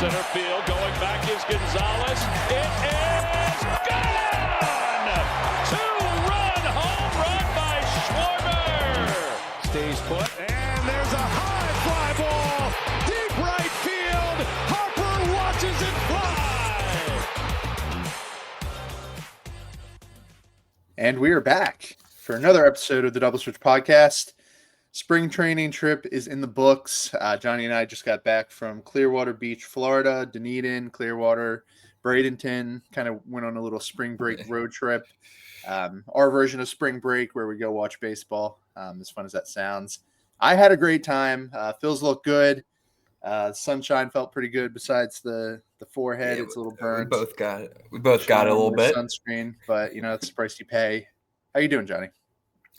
center field. Going back is Gonzalez. It is gone! Two-run home run by Schwarber. Stays put, and there's a high fly ball. Deep right field. Harper watches it fly. And we are back for another episode of the Double Switch Podcast. Spring training trip is in the books. Johnny and I just got back from Clearwater Beach, Florida, Dunedin, Clearwater, Bradenton. Kind of went on a little spring break road trip. Our version of spring break where we go watch baseball. As fun as that sounds. I had a great time. Phil's looked good. Sunshine felt pretty good besides the forehead. It's a little burnt. We both got it a little bit. Sunscreen, but it's the price you pay. How you doing, Johnny?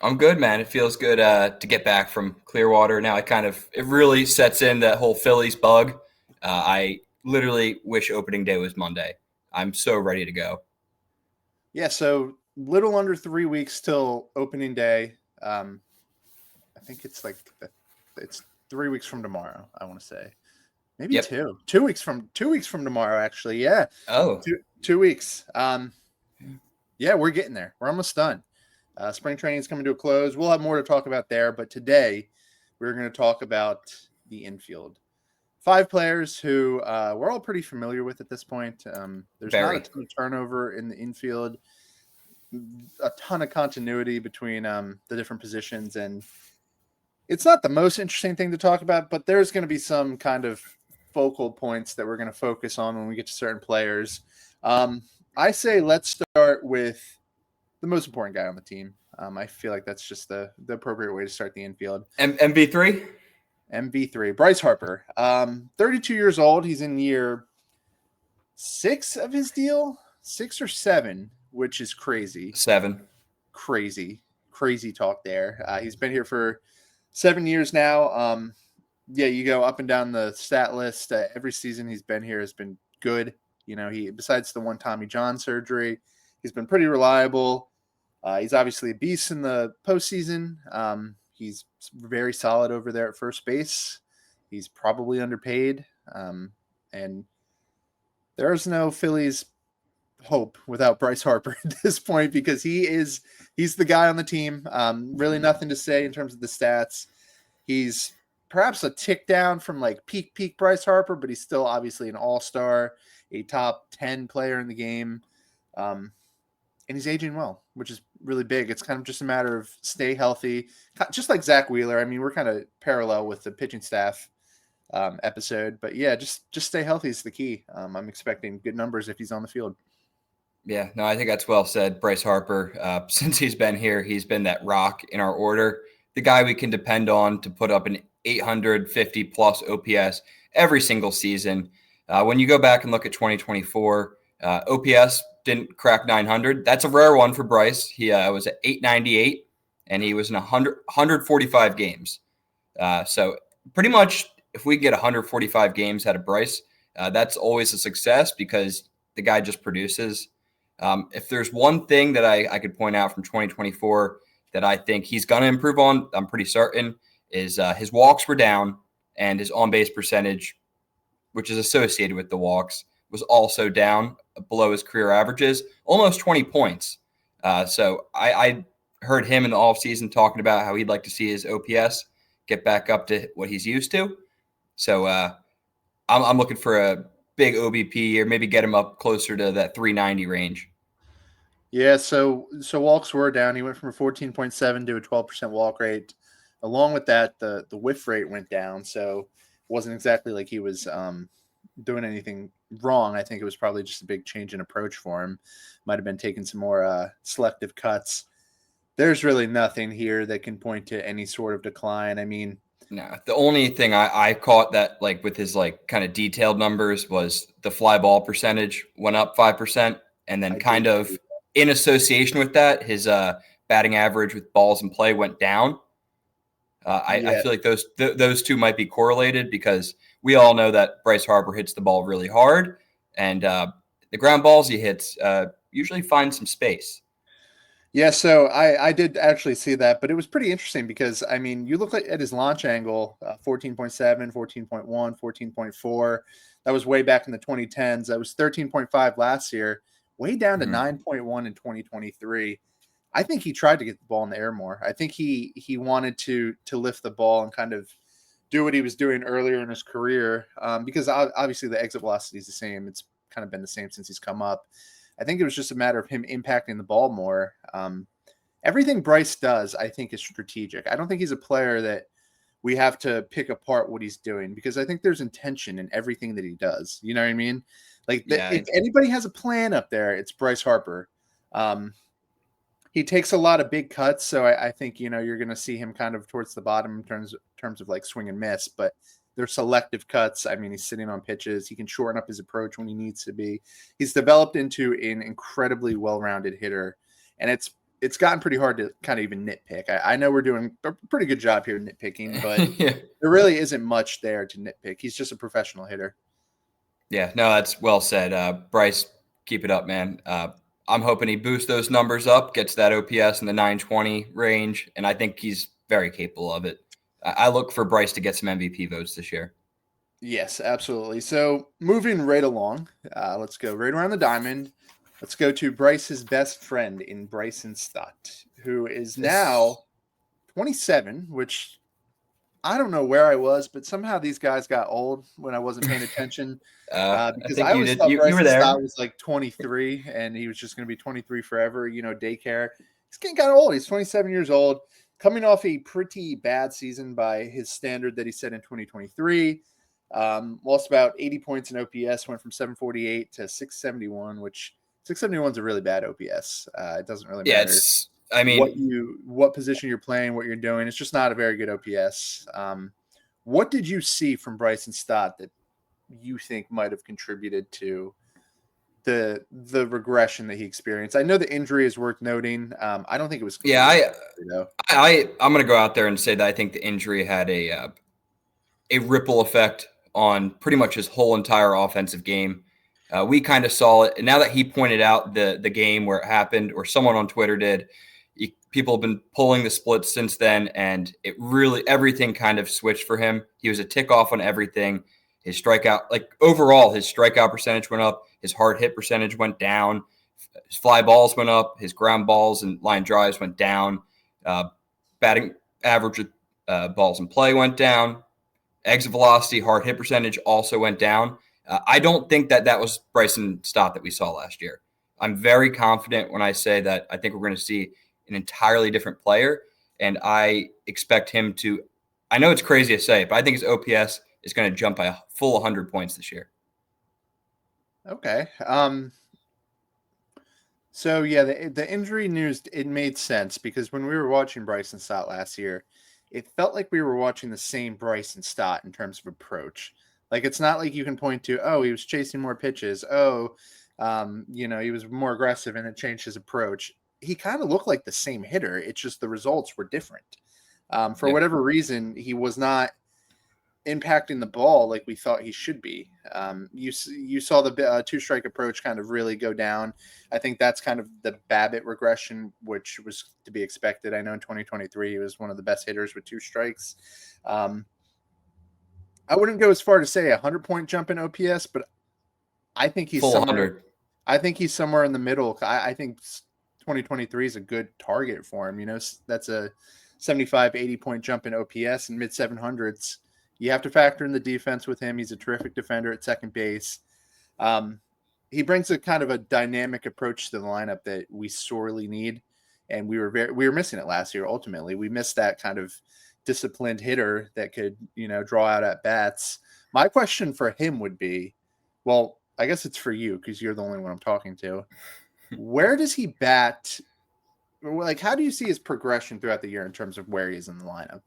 I'm good, man. It feels good to get back from Clearwater. Now it really sets in that whole Phillies bug. I literally wish opening day was Monday. I'm so ready to go. Yeah, so little under 3 weeks till opening day. I think it's it's 3 weeks from tomorrow, I want to say. Maybe Yep. 2 weeks from tomorrow, actually. Yeah. Oh. 2 weeks. Yeah, we're getting there. We're almost done. Spring training is coming to a close. We'll have more to talk about there, but today we're going to talk about the infield. 5 players who we're all pretty familiar with at this point. There's not a ton of turnover in the infield, a ton of continuity between the different positions, and it's not the most interesting thing to talk about, but there's going to be some kind of focal points that we're going to focus on when we get to certain players. I say let's start with the most important guy on the team. I feel like that's just the appropriate way to start the infield. MV3? MV3. Bryce Harper. 32 years old. He's in year 6 of his deal. 6 or 7, which is crazy. 7. Crazy talk there. He's been here for 7 years now. Yeah, you go up and down the stat list. Every season he's been here has been good. He besides the one Tommy John surgery, he's been pretty reliable. He's obviously a beast in the postseason. He's very solid over there at first base. He's probably underpaid. And there's no Phillies hope without Bryce Harper at this point because he's the guy on the team. Really nothing to say in terms of the stats. He's perhaps a tick down from like peak Bryce Harper, but he's still obviously an all-star, a top 10 player in the game. And he's aging well, which is really big. It's kind of just a matter of stay healthy, just like Zach Wheeler. I mean, we're kind of parallel with the pitching staff episode, but yeah, just stay healthy is the key. I'm expecting good numbers if he's on the field. Yeah, no, I think that's well said. Bryce Harper, since he's been here, he's been that rock in our order, the guy we can depend on to put up an 850 plus OPS every single season. When you go back and look at 2024, OPS didn't crack 900. That's a rare one for Bryce. He was at 898, and he was in 145 games. So pretty much if we get 145 games out of Bryce, that's always a success because the guy just produces. If there's one thing that I could point out from 2024 that I think he's going to improve on, I'm pretty certain, is his walks were down and his on-base percentage, which is associated with the walks, was also down below his career averages, almost 20 points. So I heard him in the offseason talking about how he'd like to see his OPS get back up to what he's used to. So I'm looking for a big OBP or maybe get him up closer to that 390 range. Yeah, so walks were down. He went from a 14.7 to a 12% walk rate. Along with that, the whiff rate went down. So it wasn't exactly like he was doing anything wrong. I think it was probably just a big change in approach for him. Might have been taking some more selective cuts. There's really nothing here that can point to any sort of decline. I mean, no, the only thing I caught that like with his like kind of detailed numbers was the fly ball percentage went up 5%, and then kind of in association with that, his batting average with balls in play went down. I feel like those two might be correlated because we all know that Bryce Harper hits the ball really hard, and the ground balls he hits usually find some space. Yeah, so I did actually see that, but it was pretty interesting because, I mean, you look at his launch angle, 14.7, 14.1, 14.4. That was way back in the 2010s. That was 13.5 last year, way down to 9.1 in 2023. I think he tried to get the ball in the air more. I think he wanted to lift the ball and kind of do what he was doing earlier in his career, because obviously the exit velocity is the same. It's kind of been the same since he's come up. I think it was just a matter of him impacting the ball more. Everything Bryce does, I think, is strategic. I don't think he's a player that we have to pick apart what he's doing, because I think there's intention in everything that he does. You know what I mean? Like, if anybody has a plan up there, it's Bryce Harper. He takes a lot of big cuts, so I think, you're going to see him kind of towards the bottom in terms of like swing and miss, but they're selective cuts. I mean, he's sitting on pitches. He can shorten up his approach when he needs to be. He's developed into an incredibly well-rounded hitter, and it's gotten pretty hard to kind of even nitpick. I know we're doing a pretty good job here nitpicking, but there really isn't much there to nitpick. He's just a professional hitter. Yeah, no, that's well said. Bryce, keep it up, man. I'm hoping he boosts those numbers up, gets that OPS in the 920 range, and I think he's very capable of it. I look for Bryce to get some MVP votes this year. Yes, absolutely. So moving right along, let's go right around the diamond. Let's go to Bryce's best friend in Bryson Stott, who is now 27, which I don't know where I was, but somehow these guys got old when I wasn't paying attention. Because I always thought Bryson Stott was like 23 and he was just going to be 23 forever, daycare. He's getting kind of old. He's 27 years old, coming off a pretty bad season by his standard that he set in 2023. Lost about 80 points in OPS, went from 748 to 671, which 671 is a really bad OPS. It doesn't really matter. What position you're playing, what you're doing. It's just not a very good OPS. What did you see from Bryson Stott that you think might have contributed to the regression that he experienced? I know the injury is worth noting. I don't think it was. I'm going to go out there and say that I think the injury had a ripple effect on pretty much his whole entire offensive game. We kind of saw it. And now that he pointed out the game where it happened, or someone on Twitter did, people have been pulling the splits since then, and it really, everything kind of switched for him. He was a tick off on everything. His strikeout, overall, his strikeout percentage went up. His hard hit percentage went down. His fly balls went up. His ground balls and line drives went down. Batting average with balls in play went down. Exit velocity, hard hit percentage also went down. I don't think that was Bryson Stott that we saw last year. I'm very confident when I say that I think we're going to see an entirely different player, and I expect him to – I know it's crazy to say, but I think his OPS is going to jump by a full 100 points this year. Okay. So, yeah, the injury news, it made sense, because when we were watching Bryson Stott last year, it felt like we were watching the same Bryson Stott in terms of approach. Like, it's not like you can point to, he was chasing more pitches. He was more aggressive and it changed his approach. He kind of looked like the same hitter. It's just the results were different. For whatever reason, he was not impacting the ball like we thought he should be. You saw the two-strike approach kind of really go down. I think that's kind of the Babbitt regression, which was to be expected. I know in 2023 he was one of the best hitters with two strikes. I wouldn't go as far to say 100-point jump in OPS, but I think he's full 100. I think he's somewhere in the middle. I think 2023 is a good target for him. That's a 75, 80-point jump in OPS and mid-700s. You have to factor in the defense with him. He's a terrific defender at second base. He brings a kind of a dynamic approach to the lineup that we sorely need, and we were missing it last year. Ultimately, we missed that kind of disciplined hitter that could, draw out at bats. My question for him would be, well, I guess it's for you because you're the only one I'm talking to. Where does he bat? How do you see his progression throughout the year in terms of where he is in the lineup?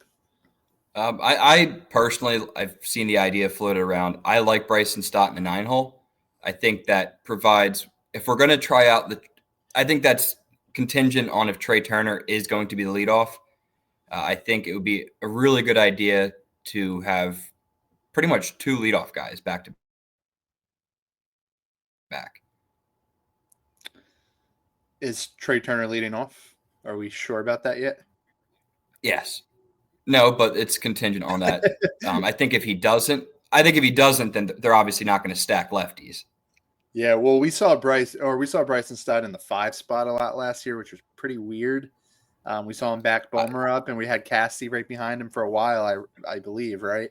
I personally, I've seen the idea floated around. I like Bryson Stott in the 9-hole. I think that provides, if we're going to try out I think that's contingent on if Trey Turner is going to be the leadoff. I think it would be a really good idea to have pretty much two leadoff guys back to back. Is Trey Turner leading off? Are we sure about that yet? Yes. No, but it's contingent on that. I think if he doesn't, I think if he doesn't, then they're obviously not going to stack lefties. Yeah, well, we saw Bryson Stott in the 5 spot a lot last year, which was pretty weird. We saw him back Bomer up, and we had Cassie right behind him for a while, I believe, right?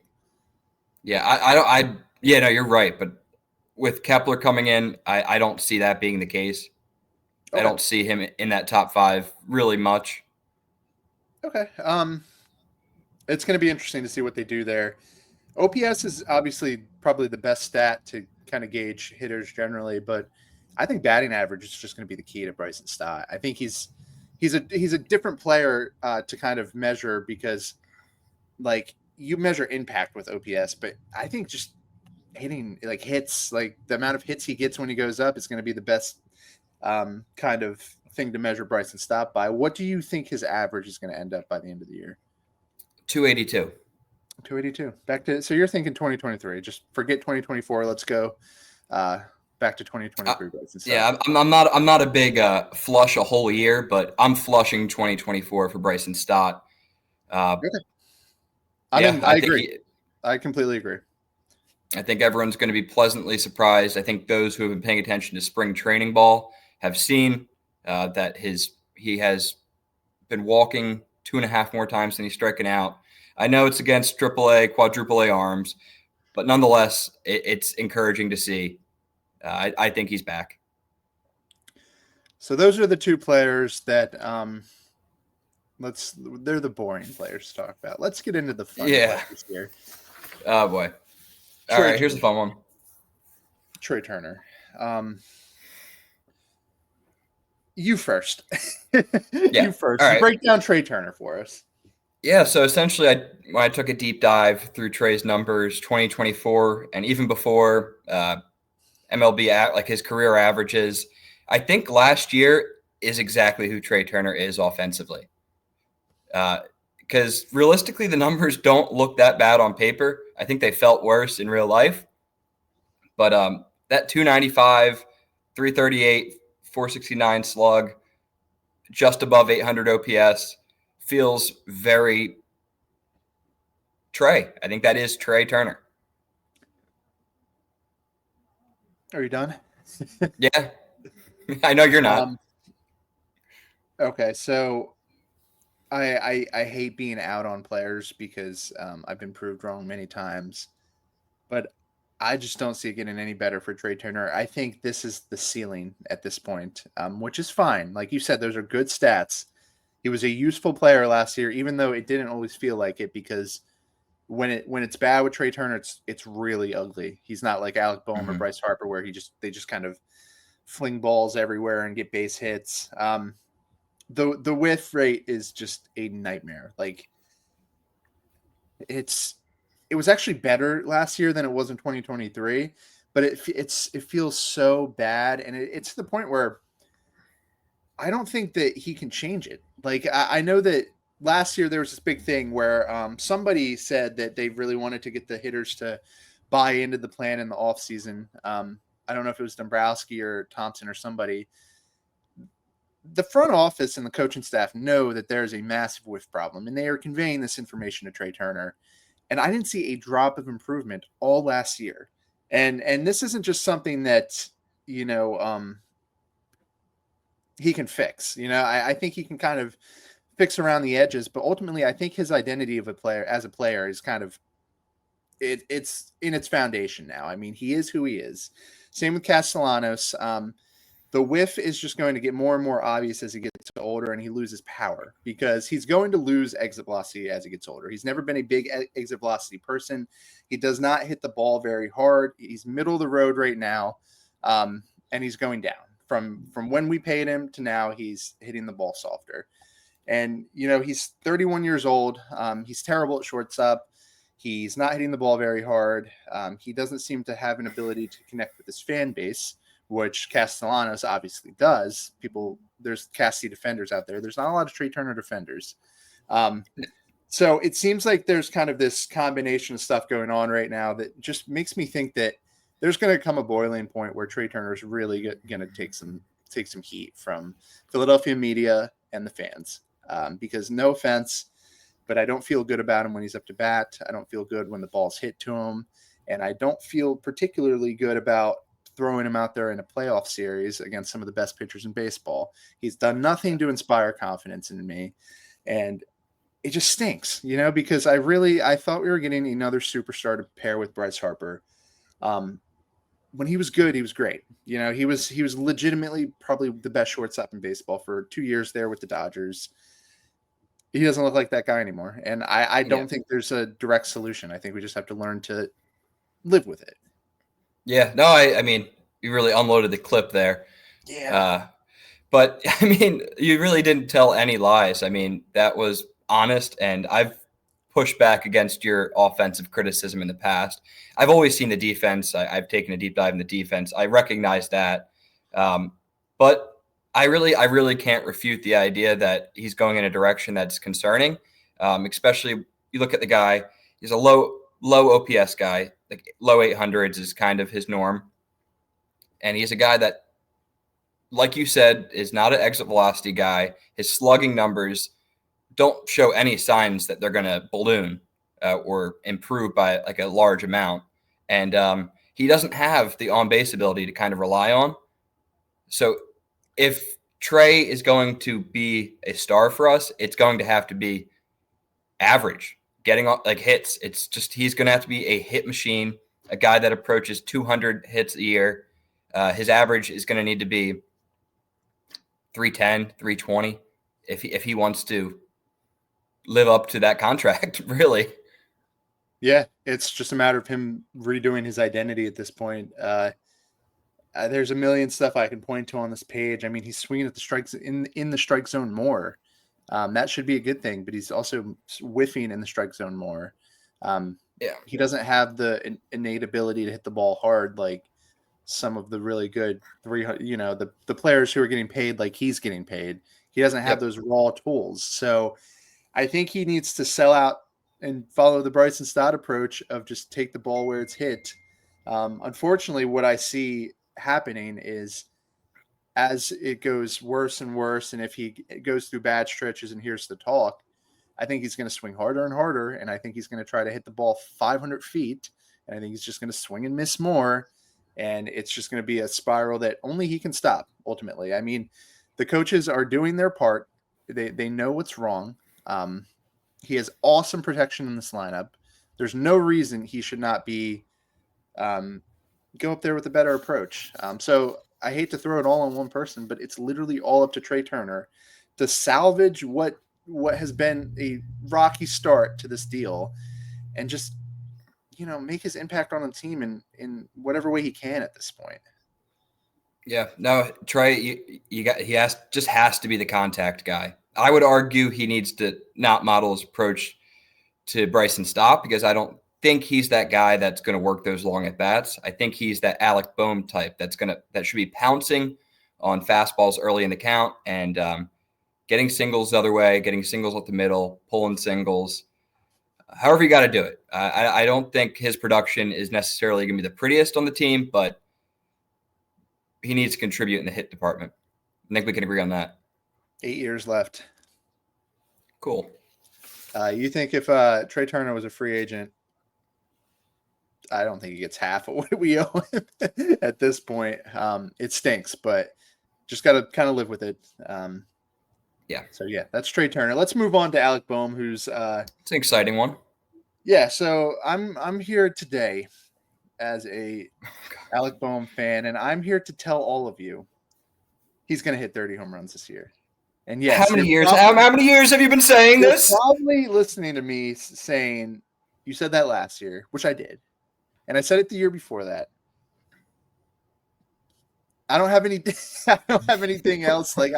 Yeah, yeah, no, you're right. But with Kepler coming in, I don't see that being the case. Okay. I don't see him in that top 5 really much. Okay. It's going to be interesting to see what they do there. OPS is obviously probably the best stat to kind of gauge hitters generally, but I think batting average is just going to be the key to Bryson Stott. I think he's a different player to kind of measure because, like, you measure impact with OPS, but I think just hitting like hits, like the amount of hits he gets when he goes up, is going to be the best kind of thing to measure Bryson Stott by. What do you think his average is going to end up by the end of the year? 282. 282. Back to, so you're thinking 2023. Just forget 2024. Let's go back to 2023. Yeah, I'm not a big flush a whole year, but I'm flushing 2024 for Bryson Stott. Okay. I agree. I completely agree. I think everyone's going to be pleasantly surprised. I think those who have been paying attention to spring training ball have seen that he has been walking 2.5 more times than he's striking out. I know it's against AAA, quadruple A arms, but nonetheless, it's encouraging to see. I think he's back. So those are the two players that they're the boring players to talk about. Let's get into the fun players here. Oh boy. All right, here's the fun one. Trey Turner. You first. You first. All right. Break down Trey Turner for us. Yeah, so essentially when I took a deep dive through Trey's numbers, 2024, and even before MLB, like his career averages, I think last year is exactly who Trey Turner is offensively. Because realistically, the numbers don't look that bad on paper. I think they felt worse in real life. But that 295, 338, 469 slug, just above 800 OPS feels very Trey. I think that is Trey Turner. Are you done? Yeah. I know you're not. Okay, so I hate being out on players because I've been proved wrong many times, but I just don't see it getting any better for Trey Turner. I think this is the ceiling at this point, which is fine. Like you said, those are good stats. He was a useful player last year, even though it didn't always feel like it, because when it's bad with Trey Turner, it's really ugly. He's not like Alec Boehm or Bryce Harper, where they just kind of fling balls everywhere and get base hits. The whiff rate is just a nightmare. Like it was actually better last year than it was in 2023, but it feels so bad, and it's to the point where I don't think that he can change it. Like I know that last year there was this big thing where somebody said that they really wanted to get the hitters to buy into the plan in the offseason. I don't know if it was Dombrowski or Thompson or somebody. The front office and the coaching staff know that there's a massive whiff problem, and they are conveying this information to Trey Turner. And I didn't see a drop of improvement all last year. And this isn't just something that, he can fix. I think he can kind of fix around the edges, but ultimately I think his identity of as a player is kind of it's in its foundation now. I mean, he is who he is. Same with Castellanos. The whiff is just going to get more and more obvious as he gets older and he loses power, because he's going to lose exit velocity as he gets older. He's never been a big exit velocity person. He does not hit the ball very hard. He's middle of the road right now, and he's going down. From when we paid him to now, he's hitting the ball softer. And, he's 31 years old. He's terrible at shortstop. He's not hitting the ball very hard. He doesn't seem to have an ability to connect with his fan base, which Castellanos obviously does. There's Cassie defenders out there. There's not a lot of Trey Turner defenders. So it seems like there's kind of this combination of stuff going on right now that just makes me think that there's going to come a boiling point where Trey Turner is really going to take some heat from Philadelphia media and the fans. Because no offense, but I don't feel good about him when he's up to bat. I don't feel good when the ball's hit to him. And I don't feel particularly good about throwing him out there in a playoff series against some of the best pitchers in baseball. He's done nothing to inspire confidence in me. And it just stinks, because I thought we were getting another superstar to pair with Bryce Harper. When he was good, he was great. He was legitimately probably the best shortstop in baseball for 2 years there with the Dodgers. He doesn't look like that guy anymore. And I don't think there's a direct solution. I think we just have to learn to live with it. Yeah, no, I mean, you really unloaded the clip there. Yeah. But I mean, you really didn't tell any lies. I mean, that was honest, and I've pushed back against your offensive criticism in the past. I've always seen the defense. I've taken a deep dive in the defense. I recognize that. But I really can't refute the idea that he's going in a direction that's concerning. Especially you look at the guy, he's a low OPS guy, like low 800s is kind of his norm. And he's a guy that, like you said, is not an exit velocity guy. His slugging numbers don't show any signs that they're going to balloon or improve by like a large amount. And he doesn't have the on-base ability to kind of rely on. So if Trey is going to be a star for us, it's going to have to be average, getting like hits. It's just he's going to have to be a hit machine, a guy that approaches 200 hits a year. His average is going to need to be 310, 320 if he wants to live up to that contract, really. Yeah, it's just a matter of him redoing his identity at this point. There's a million stuff I can point to on this page. I mean, he's swinging at the strikes in the strike zone more. That should be a good thing, but he's also whiffing in the strike zone more. He doesn't have the innate ability to hit the ball hard like some of the really good the players who are getting paid like he's getting paid. He doesn't have those raw tools. So I think he needs to sell out and follow the Bryson Stott approach of just take the ball where it's hit. Unfortunately, what I see happening is as it goes worse and worse, and if he goes through bad stretches and hears the talk, I think he's going to swing harder and harder, and I think he's going to try to hit the ball 500 feet, and I think he's just going to swing and miss more, and it's just going to be a spiral that only he can stop, ultimately. I mean, the coaches are doing their part. They know what's wrong. He has awesome protection in this lineup. There's no reason he should not be go up there with a better approach. So I hate to throw it all on one person, but it's literally all up to Trey Turner to salvage what has been a rocky start to this deal and just, make his impact on the team in whatever way he can at this point. Yeah, no, Trey, he has to be the contact guy. I would argue he needs to not model his approach to Bryson Stott because I don't think he's that guy that's going to work those long at bats. I think he's that Alec Boehm type that should be pouncing on fastballs early in the count and getting singles the other way, getting singles up the middle, pulling singles. However you got to do it. I don't think his production is necessarily going to be the prettiest on the team, but he needs to contribute in the hit department. I think we can agree on that. 8 years left. Cool. You think if Trey Turner was a free agent, I don't think he gets half of what we owe him at this point. It stinks, but just got to kind of live with it. So yeah, that's Trey Turner. Let's move on to Alec Boehm, who's it's an exciting one. Yeah, so I'm here today as a Alec Boehm fan, and I'm here to tell all of you he's going to hit 30 home runs this year. And yes, how many years have you been saying this? Probably listening to me saying you said that last year, which I did. And I said it the year before that. I don't have anything else. Like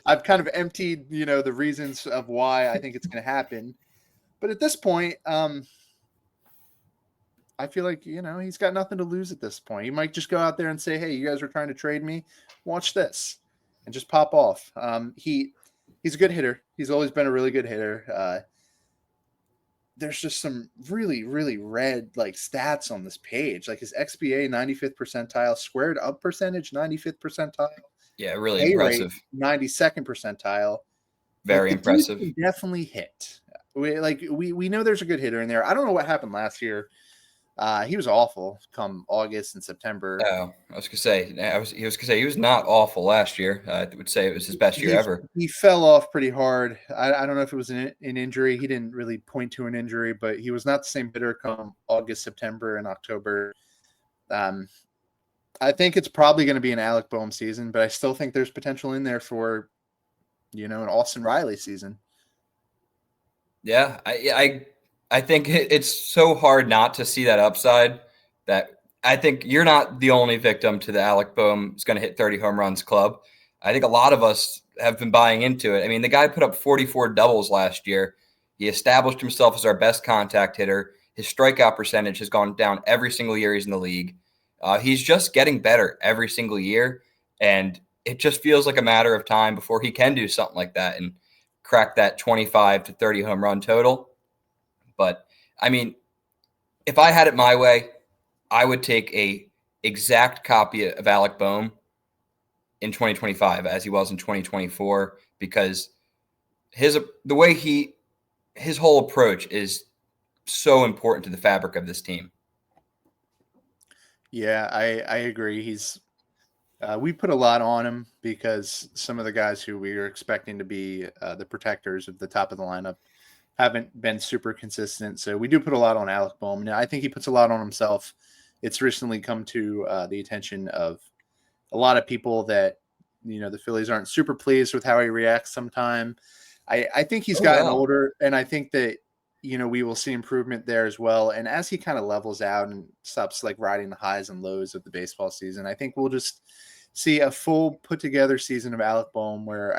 I've kind of emptied, the reasons of why I think it's going to happen. But at this point, I feel like, he's got nothing to lose at this point. He might just go out there and say, "Hey, you guys were trying to trade me. Watch this." And just pop off. He's a good hitter. He's always been a really good hitter. There's just some really, really red stats on this page. Like his XBA 95th percentile, squared up percentage 95th percentile. Yeah, really impressive. 92nd percentile. Very impressive. Definitely hit. We know there's a good hitter in there. I don't know what happened last year. He was awful come August and September. Oh, I was gonna say, he was not awful last year. I would say it was his best year ever. He fell off pretty hard. I don't know if it was an injury. He didn't really point to an injury, but he was not the same hitter come August, September, and October. I think it's probably going to be an Alec Boehm season, but I still think there's potential in there for, an Austin Riley season. Yeah, I think it's so hard not to see that upside. That I think you're not the only victim to the Alec Boehm is going to hit 30 home runs club. I think a lot of us have been buying into it. I mean, the guy put up 44 doubles last year. He established himself as our best contact hitter. His strikeout percentage has gone down every single year he's in the league. He's just getting better every single year, and it just feels like a matter of time before he can do something like that and crack that 25 to 30 home run total. But I mean, if I had it my way, I would take a exact copy of Alec Boehm in 2025 as he was in 2024, because his whole approach is so important to the fabric of this team. Yeah, I agree. We put a lot on him because some of the guys who we were expecting to be the protectors of the top of the lineup haven't been super consistent. So we do put a lot on Alec Boehm. Now, I think he puts a lot on himself. It's recently come to the attention of a lot of people that, the Phillies aren't super pleased with how he reacts sometime. I think he's gotten older, and I think that, we will see improvement there as well. And as he kind of levels out and stops like riding the highs and lows of the baseball season, I think we'll just see a full put together season of Alec Boehm where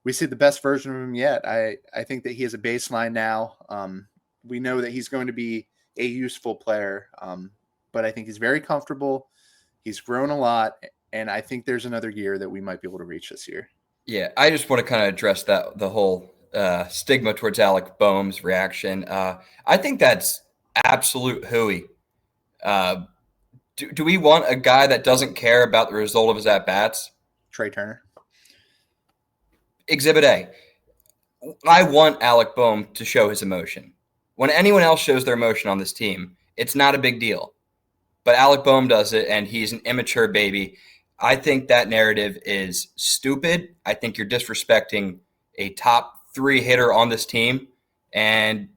we see the best version of him yet. I think that he has a baseline now. We know that he's going to be a useful player, but I think he's very comfortable. He's grown a lot, and I think there's another year that we might be able to reach this year. Yeah, I just want to kind of address the whole stigma towards Alec Boehm's reaction. I think that's absolute hooey. Do we want a guy that doesn't care about the result of his at-bats? Trey Turner. Exhibit A. I want Alec Boehm to show his emotion. When anyone else shows their emotion on this team, it's not a big deal. But Alec Boehm does it, and he's an immature baby. I think that narrative is stupid. I think you're disrespecting a top 3 hitter on this team, and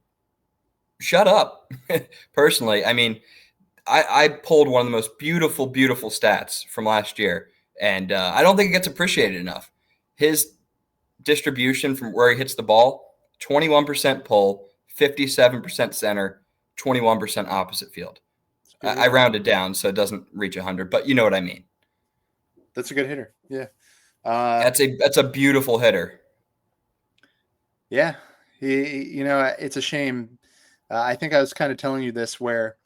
shut up. Personally, I mean, I pulled one of the most beautiful, beautiful stats from last year, and I don't think it gets appreciated enough. His distribution from where he hits the ball, 21% pull, 57% center, 21% opposite field. I rounded down so it doesn't reach 100, but you know what I mean. That's a good hitter. Yeah. That's a beautiful hitter. Yeah. It's a shame. I think I was kind of telling you this where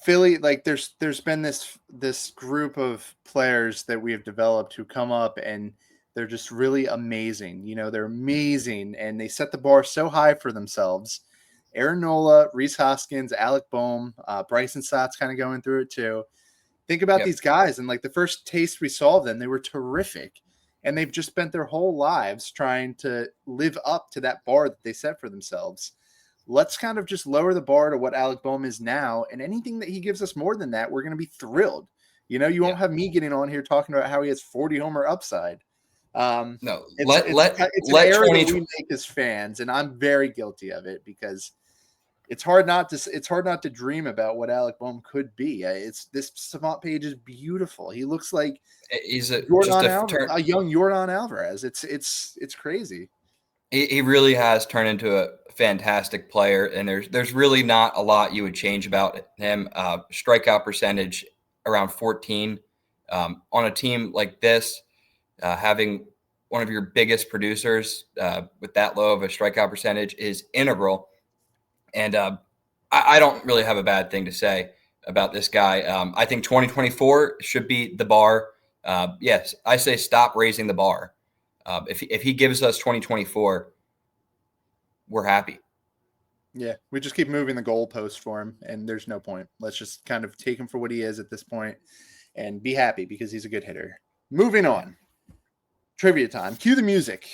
Philly, like there's been this group of players that we have developed who come up and they're just really amazing. They're amazing, and they set the bar so high for themselves. Aaron Nola, Rhys Hoskins, Alec Boehm, Bryson Stott's kind of going through it too. Think about these guys, and like the first taste we saw of them, they were terrific, and they've just spent their whole lives trying to live up to that bar that they set for themselves. Let's kind of just lower the bar to what Alec Boehm is now, and anything that he gives us more than that, we're going to be thrilled. You won't have me getting on here talking about how he has 40 homer upside. No, it's an error that we make as fans, and I'm very guilty of it because it's hard not to dream about what Alec Boehm could be. This Savant page is beautiful. He looks like he's a young Yordan Alvarez. It's crazy. He really has turned into a fantastic player, and there's really not a lot you would change about him. Strikeout percentage around 14 on a team like this. Having one of your biggest producers with that low of a strikeout percentage is integral. And I don't really have a bad thing to say about this guy. I think 2024 should be the bar. Yes, I say stop raising the bar. If he gives us 2024, we're happy. Yeah, we just keep moving the goalpost for him, and there's no point. Let's just kind of take him for what he is at this point and be happy because he's a good hitter. Moving on. Trivia time. Cue the music.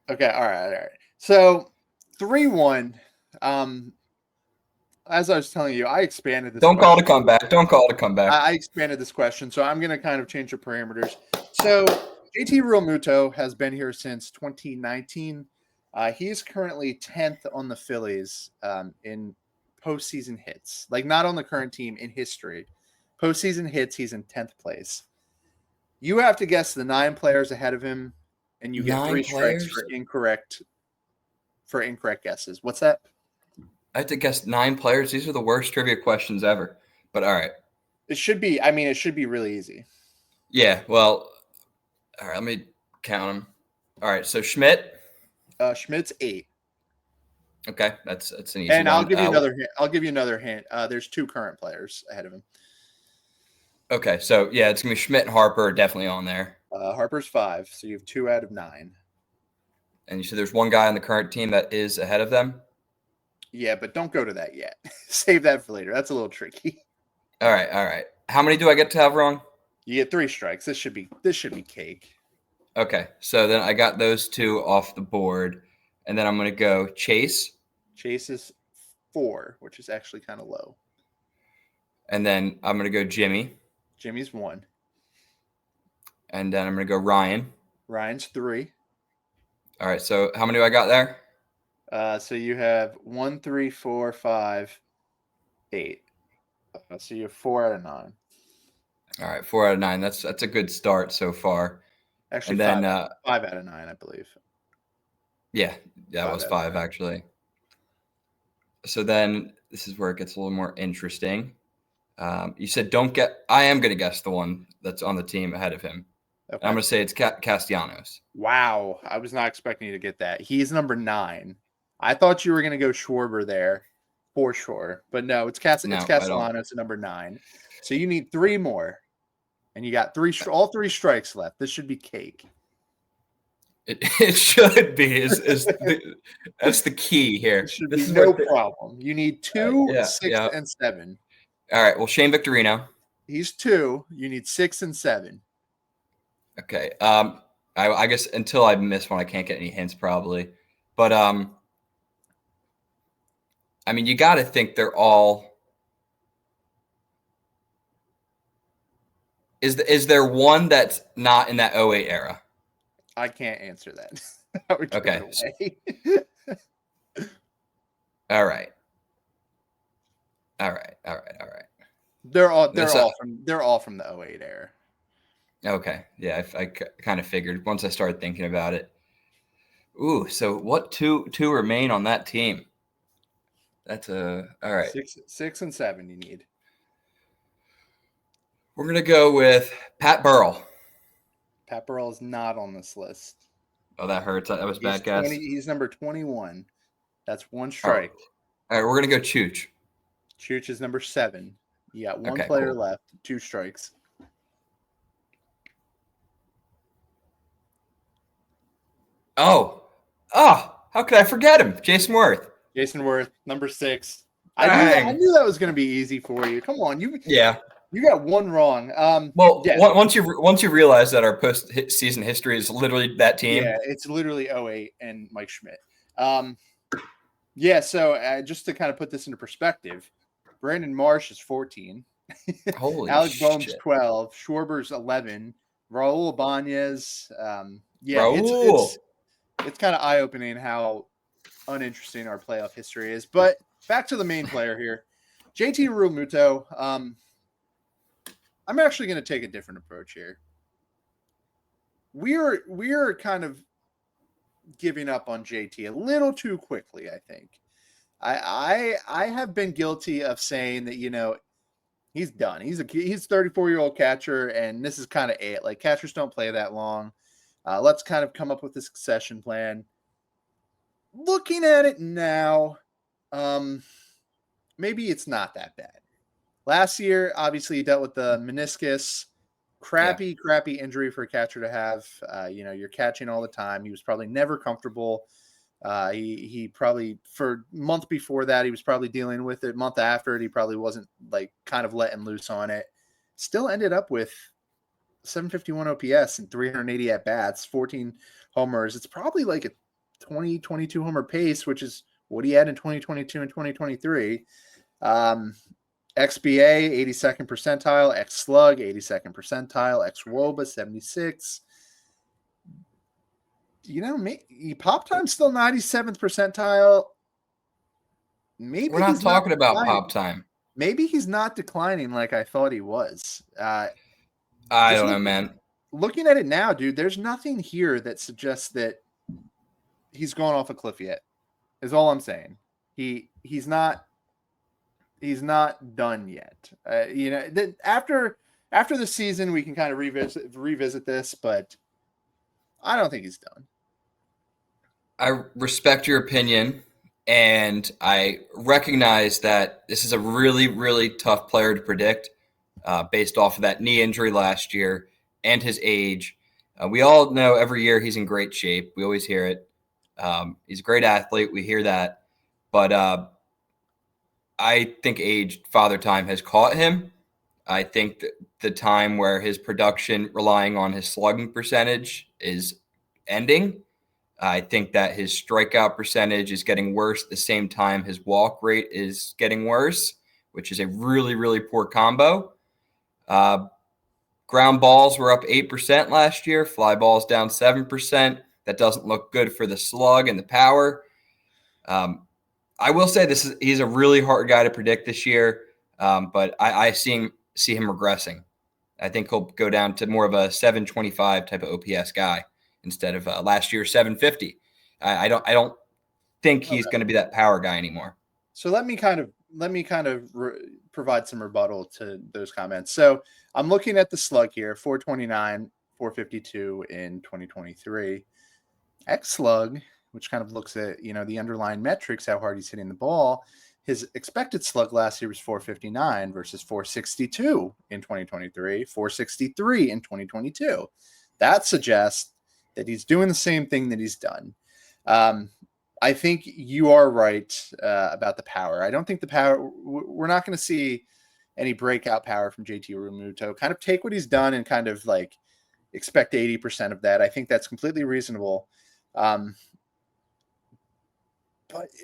Okay, all right. So 3-1. As I was telling you, I expanded this Don't call it a question. comeback. Don't call it a comeback. I expanded this question, so I'm going to kind of change the parameters. So JT Realmuto has been here since 2019. He is currently 10th on the Phillies in postseason hits. Like, not on the current team, in history. Postseason hits, he's in 10th place. You have to guess the 9 players ahead of him, and you get 9 3 strikes players? for incorrect guesses. What's that? I have to guess 9 players. These are the worst trivia questions ever. But all right. It should be. I mean, it should be really easy. Yeah. Well, all right. Let me count them. All right. So Schmidt. Schmidt's 8. Okay, that's an easy And one. I'll give you another hint. I'll give you another hint. There's 2 current players ahead of him. Okay, so yeah, it's gonna be Schmidt and Harper are definitely on there. Harper's 5, so you have 2 out of 9. And you said there's one guy on the current team that is ahead of them. Yeah, but don't go to that yet. Save that for later. That's a little tricky. All right. How many do I get to have wrong? You get 3 strikes. This should be cake. Okay, so then I got those 2 off the board, and then I'm gonna go Chase. Chase is 4, which is actually kind of low. And then I'm gonna go Jimmy. Jimmy's 1. And then I'm gonna go Ryan. Ryan's 3. All right, so how many do I got there? So you have 1, 3, 4, 5, 8. So you have 4 out of 9. All right, 4 out of 9. That's a good start so far. Actually, And then 5 out of 9, I believe. yeah, that was 5 actually. So then this is where it gets a little more interesting. You said I am going to guess the one that's on the team ahead of him. Okay. I'm going to say it's Castellanos. Wow. I was not expecting you to get that. He's number 9. I thought you were going to go Schwarber there for sure. But no, it's Castellanos at number 9. So you need 3 more. And you got all 3 strikes left. This should be cake. It should be. That's the key here. This is no problem. You need 2, 6, and 7. All right. Well, Shane Victorino. He's 2. You need 6 and 7. Okay. I guess until I miss one, I can't get any hints probably. But I mean, you got to think they're all. Is there one that's not in that 08 era? I can't answer that. I would give it away. All right. They're all from the 08 era. Okay. Yeah, I kind of figured once I started thinking about it. Ooh, so what two remain on that team? That's all right. 6 and 7 you need. We're gonna go with Pat Burrell. Pat Burrell is not on this list. Oh, that hurts. That was bad guess. He's number 21. That's 1 strike. All right, we're gonna go Chooch. Chooch is number 7. You got 1 player left. 2 strikes. Oh, how could I forget him? Jason Worth. Jason Worth, number 6. I knew that was going to be easy for you. Come on, you got 1 wrong. Once you realize that our post-season history is literally that team. Yeah, it's literally 08 and Mike Schmidt. So just to kind of put this into perspective, Brandon Marsh is 14. Holy Alex shit. Boehm's 12. Schwarber's 11. Raul Ibanez. It's kind of eye-opening how uninteresting our playoff history is. But back to the main player here. JT Realmuto. I'm actually going to take a different approach here. We're kind of giving up on JT a little too quickly, I think. I have been guilty of saying that, he's done. He's a 34-year-old catcher, and this is kind of it. Like, catchers don't play that long. Let's kind of come up with a succession plan. Looking at it now, maybe it's not that bad. Last year, obviously, he dealt with the meniscus. Crappy injury for a catcher to have. You're catching all the time. He was probably never comfortable. He probably, for a month before that, he was probably dealing with it. Month after it, he probably wasn't kind of letting loose on it. Still ended up with 751 OPS and 380 at bats, 14 homers. It's probably like 22 homer pace, which is what he had in 2022 and 2023. XBA, 82nd percentile. X slug, 82nd percentile. X WOBA, 76. Pop time's still 97th percentile. Maybe We're not talking about pop time. Maybe he's not declining like I thought he was. I don't know, man. Looking at it now, dude, there's nothing here that suggests that he's gone off a cliff yet. Is all I'm saying. He's not done yet. After the season, we can kind of revisit this, but I don't think he's done. I respect your opinion, and I recognize that this is a really, really tough player to predict based off of that knee injury last year and his age. We all know every year he's in great shape. We always hear it. He's a great athlete. We hear that. But I think age, father time has caught him. I think that the time where his production relying on his slugging percentage is ending. I think that his strikeout percentage is getting worse at the same time his walk rate is getting worse, which is a really, really poor combo. Ground balls were up 8% last year. Fly balls down 7%. That doesn't look good for the slug and the power. I will say he's a really hard guy to predict this year, but I see him regressing. I think he'll go down to more of a 725 type of OPS guy instead of last year's 750. I don't think he's going to be that power guy anymore. So let me kind of provide some rebuttal to those comments. So I'm looking at the slug here, 429, 452 in 2023. X slug, which kind of looks at, the underlying metrics, how hard he's hitting the ball. His expected slug last year was 459 versus 462 in 2023, 463 in 2022. That suggests that he's doing the same thing that he's done. I think you are right about the power. I don't think the power, we're not going to see any breakout power from JT Realmuto. Kind of take what he's done and kind of like expect 80% of that. I think that's completely reasonable. But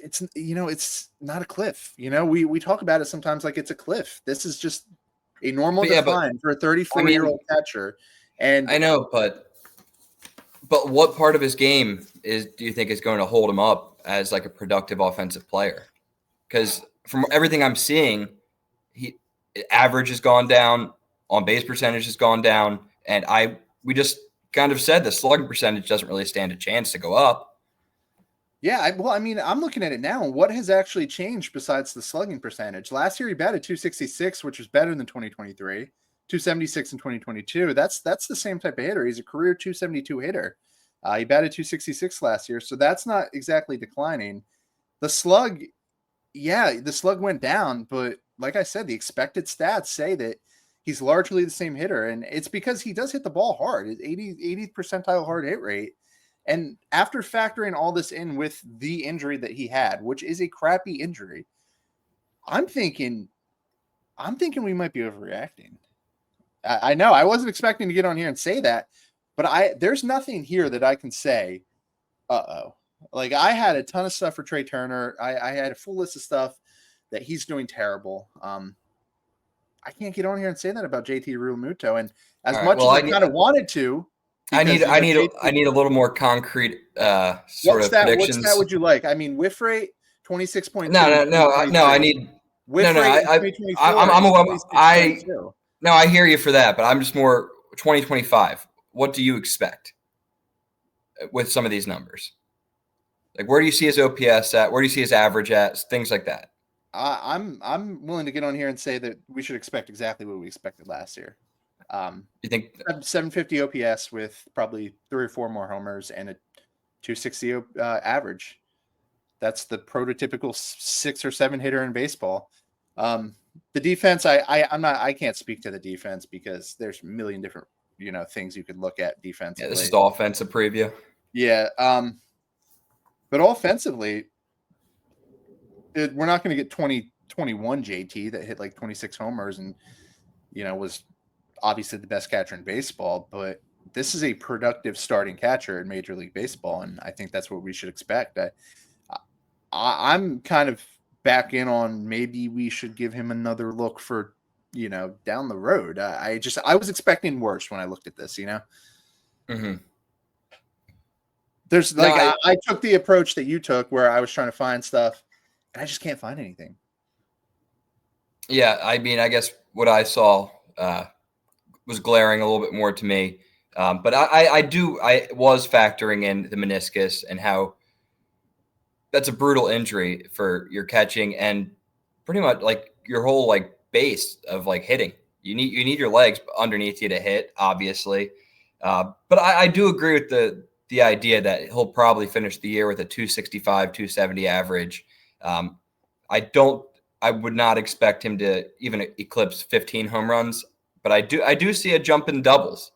it's not a cliff. We talk about it sometimes like it's a cliff. This is just a normal decline for a 34-year-old catcher. And I know, but what part of his game do you think is going to hold him up as like a productive offensive player? Because from everything I'm seeing, average has gone down, on base percentage has gone down, and we just kind of said the slugging percentage doesn't really stand a chance to go up. Yeah, I'm looking at it now. What has actually changed besides the slugging percentage? Last year he batted 266, which was better than 2023. 276 in 2022. That's the same type of hitter. He's a career 272 hitter. He batted 266 last year, so that's not exactly declining. The slug went down, but like I said, the expected stats say that he's largely the same hitter, and it's because he does hit the ball hard. 80th percentile hard hit rate. And after factoring all this in with the injury that he had, which is a crappy injury, I'm thinking we might be overreacting. I know I wasn't expecting to get on here and say that, but there's nothing here that I can say, like I had a ton of stuff for Trey Turner. I had a full list of stuff that he's doing terrible. I can't get on here and say that about JT Realmuto. And as much as I kind of wanted to, I need a little more concrete sort of predictions. What stat would you like? I mean, whiff rate 26.2. No. I need whiff rate. I hear you for that, but I'm just more 2025. What do you expect with some of these numbers? Like, where do you see his OPS at? Where do you see his average at? Things like that. I'm willing to get on here and say that we should expect exactly what we expected last year. You think 750 OPS with probably 3 or 4 more homers and a 260 average. That's the prototypical 6 or 7 hitter in baseball. The defense, I can't speak to the defense because there's a million different things you could look at defensively. Yeah, this is the offensive preview. Yeah, but offensively, we're not going to get 2021 JT that hit like 26 homers and was obviously the best catcher in baseball, but this is a productive starting catcher in Major League Baseball, and I think that's what we should expect. I'm kind of back in on maybe we should give him another look for, down the road. I was expecting worse when I looked at this, Mm-hmm. There's No, like, I took the approach that you took where I was trying to find stuff and I just can't find anything. yeah, I mean, I guess what I saw was glaring a little bit more to me. But I was factoring in the meniscus and how that's a brutal injury for your catching and pretty much like your whole like base of like hitting. You need your legs underneath you to hit, obviously. But I do agree with the idea that he'll probably finish the year with a 265, 270 average. I would not expect him to even eclipse 15 home runs, but I do see a jump in doubles.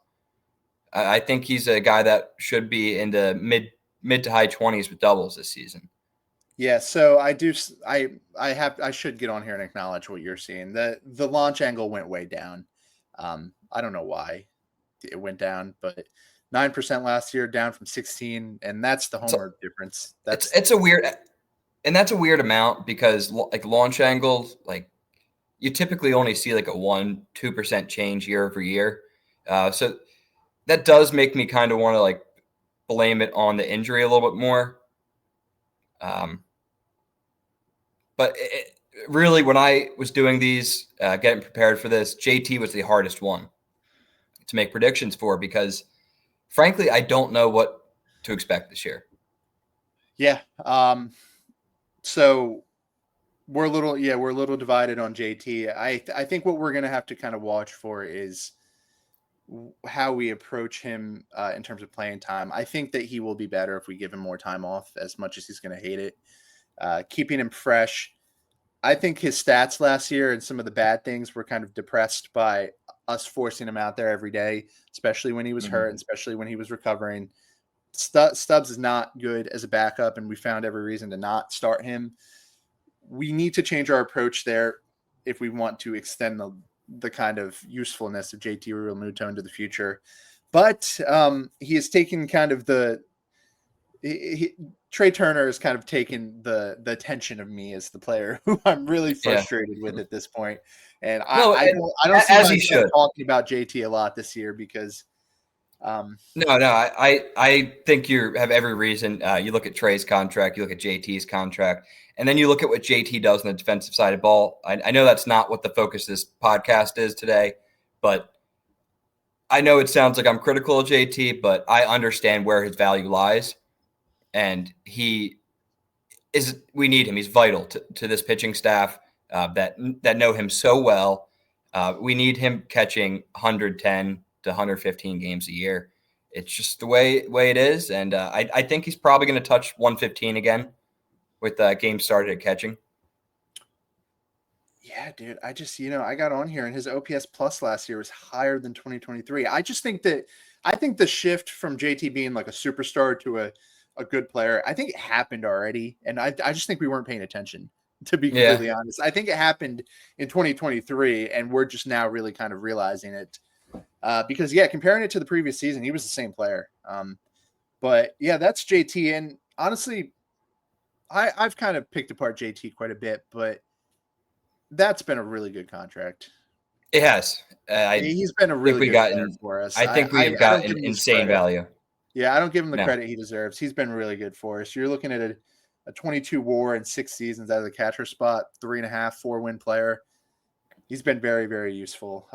I think he's a guy that should be in the mid to high 20s with doubles this season. Yeah, so I should get on here and acknowledge what you're seeing. The launch angle went way down. I don't know why it went down, but 9% last year, down from 16, and that's the homer difference. It's a weird, and that's a weird amount because like launch angles, like you typically only see like a 1-2% change year over year. So that does make me kind of want to like blame it on the injury a little bit more. But really, when I was doing these, getting prepared for this, JT was the hardest one to make predictions for because, frankly, I don't know what to expect this year. Yeah. So we're a little divided on JT. I think what we're gonna have to kind of watch for is how we approach him in terms of playing time. I think that he will be better if we give him more time off, as much as he's going to hate it. Keeping him fresh. I think his stats last year and some of the bad things were kind of depressed by us forcing him out there every day, especially when he was hurt, and especially when he was recovering. Stubbs is not good as a backup, and we found every reason to not start him. We need to change our approach there if we want to extend the kind of usefulness of JT Realmuto into the future. But he has taken kind of Trey Turner has kind of taken the attention of me as the player who I'm really frustrated with at this point. And I don't see myself talking about JT a lot this year because I think you have every reason. You look at Trey's contract, you look at JT's contract, and then you look at what JT does on the defensive side of the ball. I know that's not what the focus of this podcast is today, but I know it sounds like I'm critical of JT, but I understand where his value lies. And we need him. He's vital to this pitching staff that know him so well. We need him catching 110 to 115 games a year. It's just the way it is. And I think he's probably going to touch 115 again with games started at catching. Yeah, dude. I just, I got on here and his OPS plus last year was higher than 2023. I think the shift from JT being like a superstar to a good player, I think it happened already. And I just think we weren't paying attention, to be completely honest. I think it happened in 2023 and we're just now really kind of realizing it. Because comparing it to the previous season, he was the same player. But yeah, that's JT. And honestly, I've kind of picked apart JT quite a bit, but that's been a really good contract. It has. He's been a really good player for us. I think we've gotten insane value. Yeah, I don't give him the credit he deserves. He's been really good for us. You're looking at a 22 WAR in 6 seasons out of the catcher spot, 3.5, 4-win player. He's been very, very useful.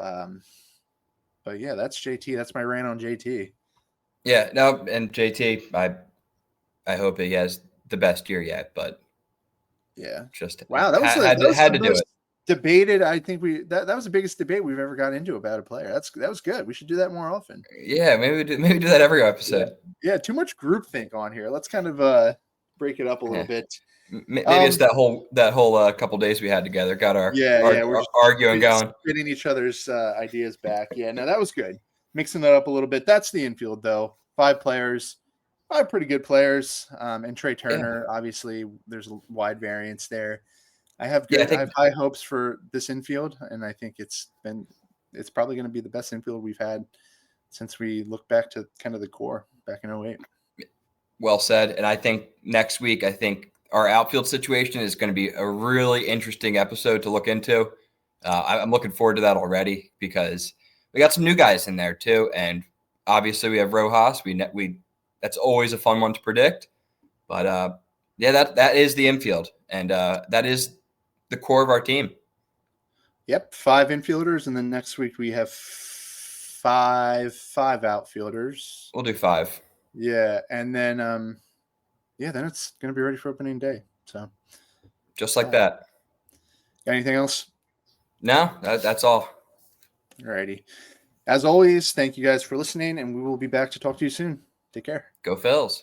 But yeah, that's JT. That's my rant on JT. Yeah, no, and JT, I hope he has the best year yet, but yeah, just wow, that was had to do it. Debated. I think that was the biggest debate we've ever got into about a player. That was good. We should do that more often. Yeah, maybe do that every episode. Yeah, too much groupthink on here. Let's kind of break it up a little bit. Maybe it's that whole couple days we had together got our we're arguing going, spitting each other's ideas back. Yeah, no, that was good. Mixing that up a little bit. That's the infield though. 5 players, 5 pretty good players. And Trey Turner, obviously, there's a wide variance there. I have high hopes for this infield, and I think it's probably going to be the best infield we've had since we look back to kind of the core back in 08. Well said. And I think next week, our outfield situation is going to be a really interesting episode to look into. I'm looking forward to that already because we got some new guys in there too. And obviously we have Rojas. That's always a fun one to predict. But that is the infield. And that is the core of our team. Yep, 5 infielders. And then next week we have five outfielders. We'll do 5. Yeah. And then, then it's going to be ready for opening day. So just like that. Got anything else? No, that's all. Alrighty. As always, thank you guys for listening, and we will be back to talk to you soon. Take care. Go Phils.